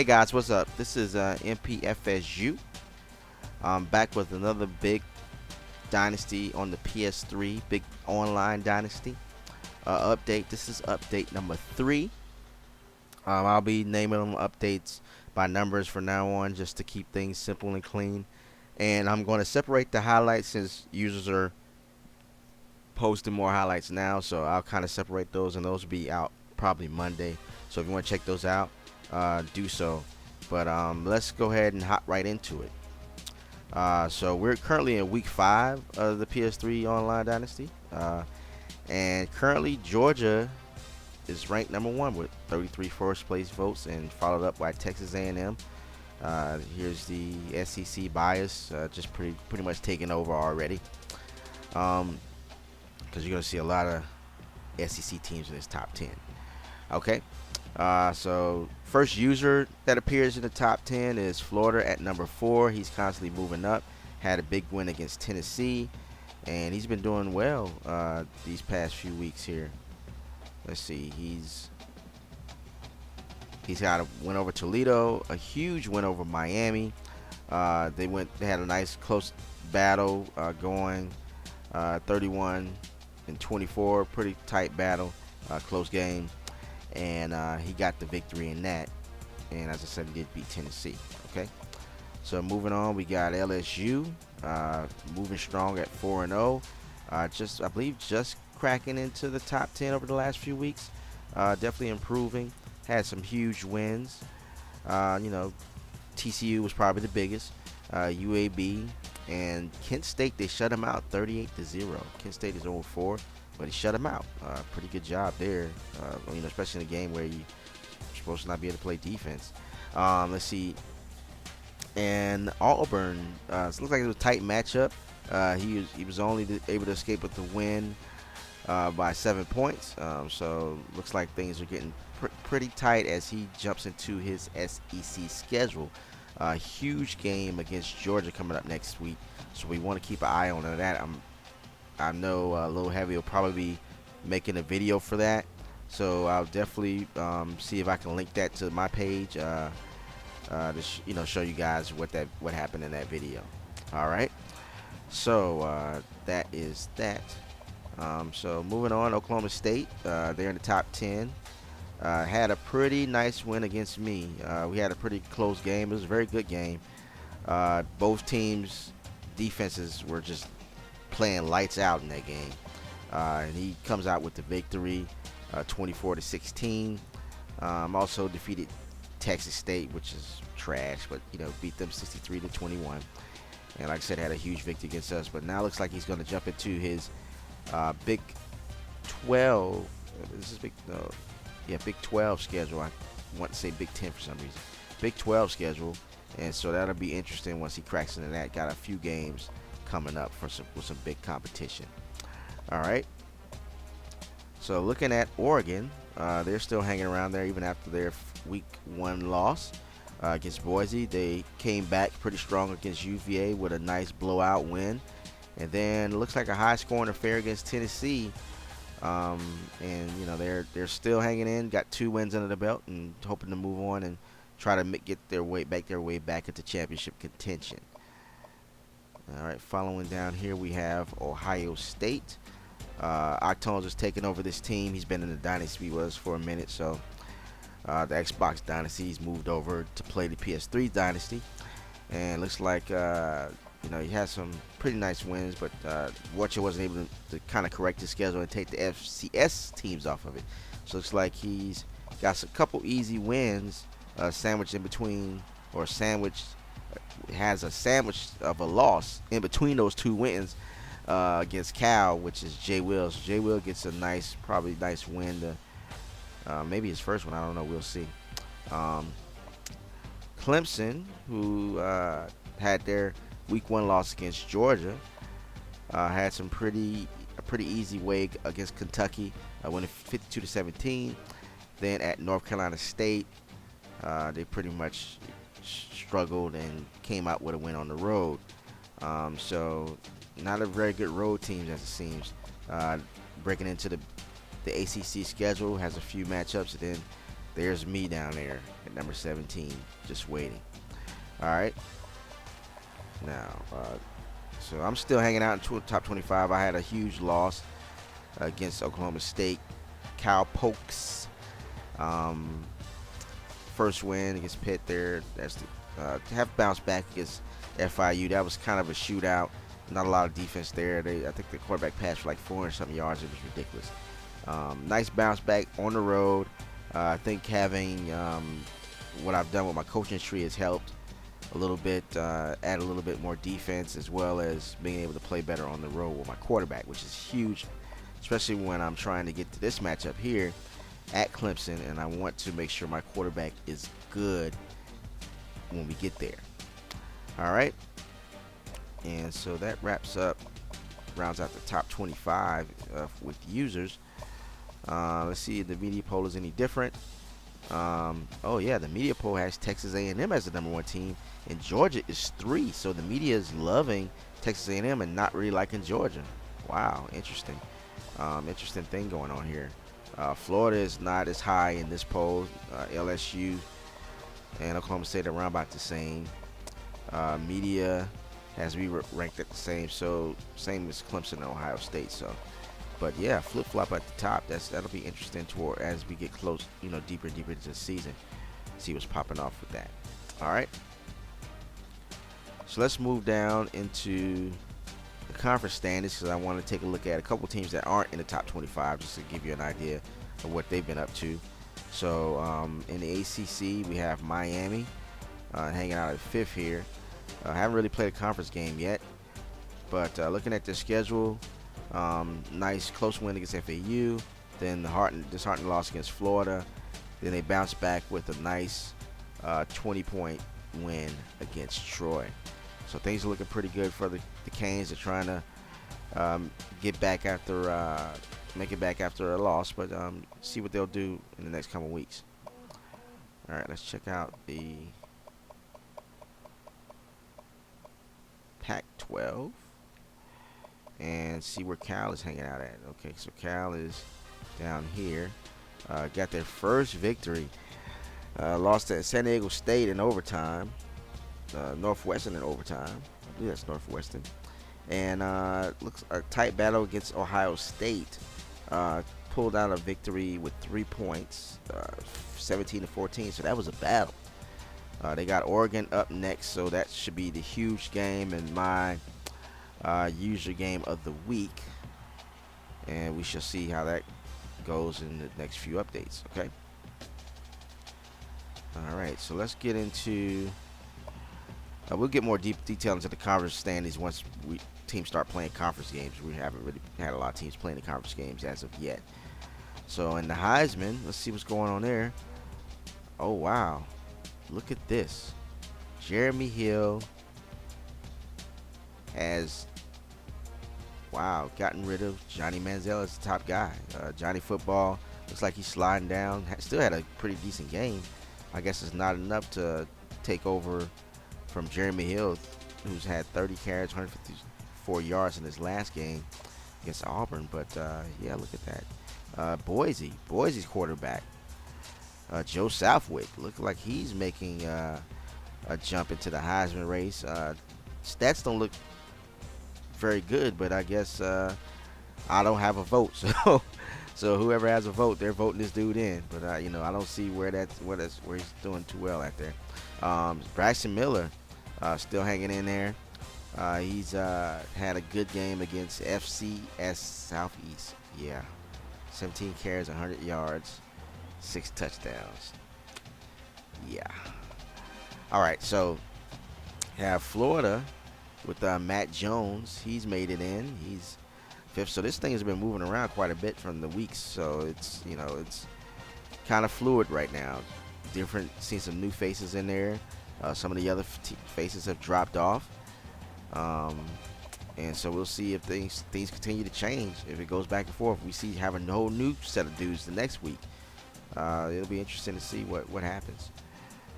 Hey guys, what's up? This is MPFSU. I'm back with another big Dynasty on the PS3, big online Dynasty update. This is update number 3. I'll be naming them updates by numbers from now on just to keep things simple and clean. And I'm going to separate the highlights since users are posting more highlights now, so I'll kind of separate those, and those will be out probably Monday. So if you want to check those out, do so. But let's go ahead and hop right into it. So we're currently in week 5 of the PS3 Online Dynasty, and currently Georgia is ranked number 1 with 33 first place votes, and followed up by Texas A&M. Here's the SEC bias, just pretty much taking over already, because you're gonna see a lot of SEC teams in this top 10. Okay. So first user that appears in the top 10 is Florida at number 4. He's constantly moving up. Had a big win against Tennessee, and he's been doing well these past few weeks here. Let's see, he's got a win over Toledo, a huge win over Miami. They had a nice close battle going, 31-24, pretty tight battle, close game. And he got the victory in that, and as I said, he did beat Tennessee. Okay, so moving on, we got LSU moving strong at 4-0, I believe just cracking into the top 10 over the last few weeks. Definitely improving, had some huge wins. TCU was probably the biggest. UAB and Kent State, they shut him out 38-0. Kent State is 0-4, but he shut him out. Pretty good job there, especially in a game where you're supposed to not be able to play defense. Let's see. And Auburn, it looks like it was a tight matchup. He was only able to escape with the win by 7 points. So looks like things are getting pretty tight as he jumps into his SEC schedule. Huge game against Georgia coming up next week, so we want to keep an eye on that. I know Lil Heavy will probably be making a video for that, so I'll definitely see if I can link that to my page to show you guys what happened in that video. All right, so that is that. So moving on, Oklahoma State, they're in the top 10. Had a pretty nice win against me. We had a pretty close game. It was a very good game. Both teams' defenses were just playing lights out in that game, and he comes out with the victory, 24-16. Also defeated Texas State, which is trash, but beat them 63-21. And like I said, had a huge victory against us. But now it looks like he's going to jump into his Big 12. This is Big 12 schedule. I want to say Big 10 for some reason. Big 12 schedule, and so that'll be interesting once he cracks into that. Got a few games coming up with some big competition. All right. So looking at Oregon, they're still hanging around there even after their week 1 loss against Boise. They came back pretty strong against UVA with a nice blowout win, and then it looks like a high-scoring affair against Tennessee. And they're still hanging in. Got 2 wins under the belt and hoping to move on and try to get their way back into championship contention. All right, following down here we have Ohio State. Octones is taking over this team. He's been in the Dynasty with us for a minute, so the Xbox Dynasty, he's moved over to play the PS3 Dynasty, and looks like he has some pretty nice wins, but Watcher wasn't able to kind of correct his schedule and take the FCS teams off of it. So it looks like he's got a couple easy wins sandwiched in between, or has a sandwich of a loss in between those 2 wins against Cal, which is Jay Will. So Jay Will gets a probably nice win to maybe his first one. I don't know. We'll see. Clemson, who had their week 1 loss against Georgia, had a pretty easy way against Kentucky, winning 52-17. Then at North Carolina State, they pretty much struggled and came out with a win on the road. So not a very good road team as it seems. Breaking into the ACC schedule, has a few matchups, and then There's me down there at number 17, just waiting. All right. Now, so I'm still hanging out in top 25. I had a huge loss against Oklahoma State. Cal Pokes. First win against Pitt there. That's the have bounced back against FIU. That was kind of a shootout. Not a lot of defense there. I think the quarterback passed for like 400 something yards. It was ridiculous. Nice bounce back on the road. I think having what I've done with my coaching tree has helped a little bit, add a little bit more defense, as well as being able to play better on the road with my quarterback, which is huge, especially when I'm trying to get to this matchup here at Clemson, and I want to make sure my quarterback is good when we get there. All right. And so that rounds out the top 25 with users. Let's see if the media poll is any different. Oh yeah, the media poll has Texas A&M as the number 1 team, and Georgia is 3. So the media is loving Texas A&M and not really liking Georgia. Wow, interesting. Interesting thing going on here. Florida is not as high in this poll. LSU and Oklahoma State are around about the same. Media has me ranked at the same, so same as Clemson and Ohio State. So, but yeah, flip flop at the top. That'll be interesting as we get close, deeper and deeper into the season. See what's popping off with that. All right. So let's move down into the conference standings, because I want to take a look at a couple teams that aren't in the top 25, just to give you an idea of what they've been up to. So in the ACC, we have Miami hanging out at 5th here. Haven't really played a conference game yet, but looking at their schedule, nice close win against FAU, then the disheartening loss against Florida, then they bounced back with a nice 20-point win against Troy. So things are looking pretty good for the Canes. They're trying to get back after make it back after a loss, but see what they'll do in the next couple weeks. All right, let's check out the Pac-12 and see where Cal is hanging out at. Okay, so Cal is down here. Got their first victory. Lost at San Diego State in overtime. Northwestern in overtime. I believe that's Northwestern. And looks a tight battle against Ohio State. Pulled out a victory with 3 points, 17-14. So that was a battle. They got Oregon up next, so that should be the huge game and my user game of the week. And we shall see how that goes in the next few updates. Okay. All right, so let's get into. We'll get more detail into the conference standings once teams start playing conference games. We haven't really had a lot of teams playing the conference games as of yet. So in the Heisman, let's see what's going on there. Oh wow, look at this. Jeremy Hill has gotten rid of Johnny Manziel as the top guy. Johnny Football looks like he's sliding down. Still had a pretty decent game. I guess it's not enough to take over from Jeremy Hill, who's had 30 carries, 154 yards in his last game against Auburn. But yeah, look at that. Boise's quarterback, Joe Southwick, look like he's making a jump into the Heisman race. Stats don't look very good, but I guess I don't have a vote, so whoever has a vote, they're voting this dude in. But I don't see where he's doing too well out there. Braxton Miller still hanging in there. He's had a good game against FCS Southeast. Yeah, 17 carries, 100 yards, 6 touchdowns. Yeah. All right, so have Florida with Matt Jones. He's made it in. He's 5th. So this thing has been moving around quite a bit from the weeks. So it's it's kind of fluid right now. Seeing some new faces in there. Some of the other faces have dropped off. And so we'll see if things continue to change. If it goes back and forth, we have a whole new set of dudes the next week. It'll be interesting to see what happens.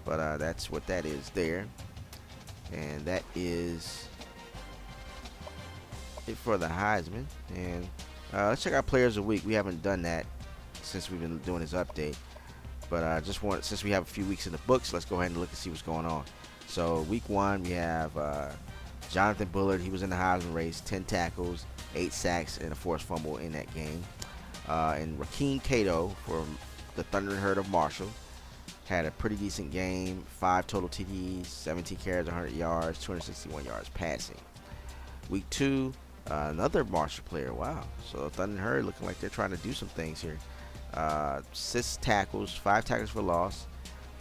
But that's what that is there. And that is it for the Heisman. And let's check out Players of the Week. We haven't done that since we've been doing this update. But just want, since we have a few weeks in the books, let's go ahead and look and see what's going on. So week 1, we have Jonathan Bullard. He was in the Heisman race, 10 tackles, 8 sacks, and a forced fumble in that game. And Rakeem Cato from the Thundering Herd of Marshall had a pretty decent game. 5 total TDs, 17 carries, 100 yards, 261 yards passing. Week 2, another Marshall player. Wow. So Thundering Herd looking like they're trying to do some things here. 6 tackles, 5 tackles for loss,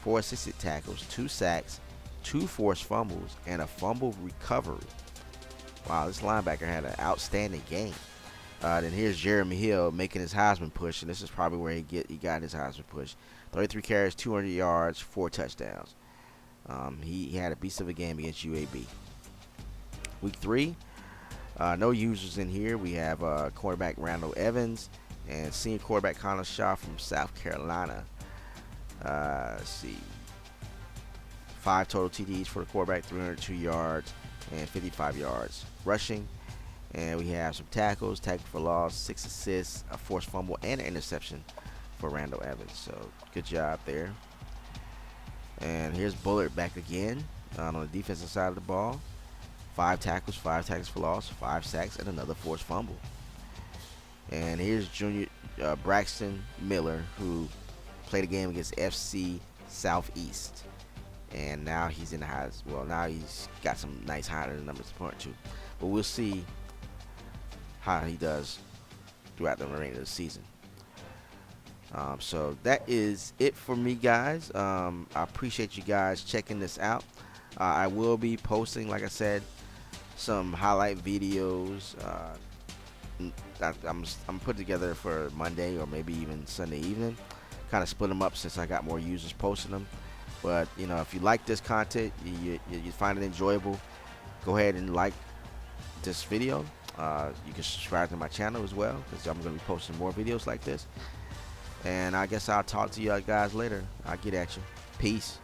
4 assisted tackles, 2 sacks, 2 forced fumbles, and a fumble recovery. Wow, this linebacker had an outstanding game. Then here's Jeremy Hill making his Heisman push, and this is probably where he got his Heisman push. 33 carries, 200 yards, 4 touchdowns. He had a beast of a game against UAB. Week 3, no users in here. We have quarterback Randall Evans and senior quarterback Connor Shaw from South Carolina. Let's see. 5 total TDs for the quarterback, 302 yards and 55 yards rushing. And we have some tackles, tackle for loss, 6 assists, a forced fumble, and an interception for Randall Evans. So good job there. And here's Bullard back again on the defensive side of the ball. 5 tackles for loss, 5 sacks, and another forced fumble. And here's junior Braxton Miller, who played a game against FC Southeast. And now he's in the highs. Well, now he's got some nice higher numbers to point to. But we'll see how he does throughout the remainder of the season. So that is it for me, guys. I appreciate you guys checking this out. I will be posting, like I said, some highlight videos. I'm put together for Monday or maybe even Sunday evening. Kind of split them up since I got more users posting them. But you know, if you like this content, you find it enjoyable, go ahead and like this video. You can subscribe to my channel as well, because I'm going to be posting more videos like this. And I guess I'll talk to you guys later. I'll get at you. Peace.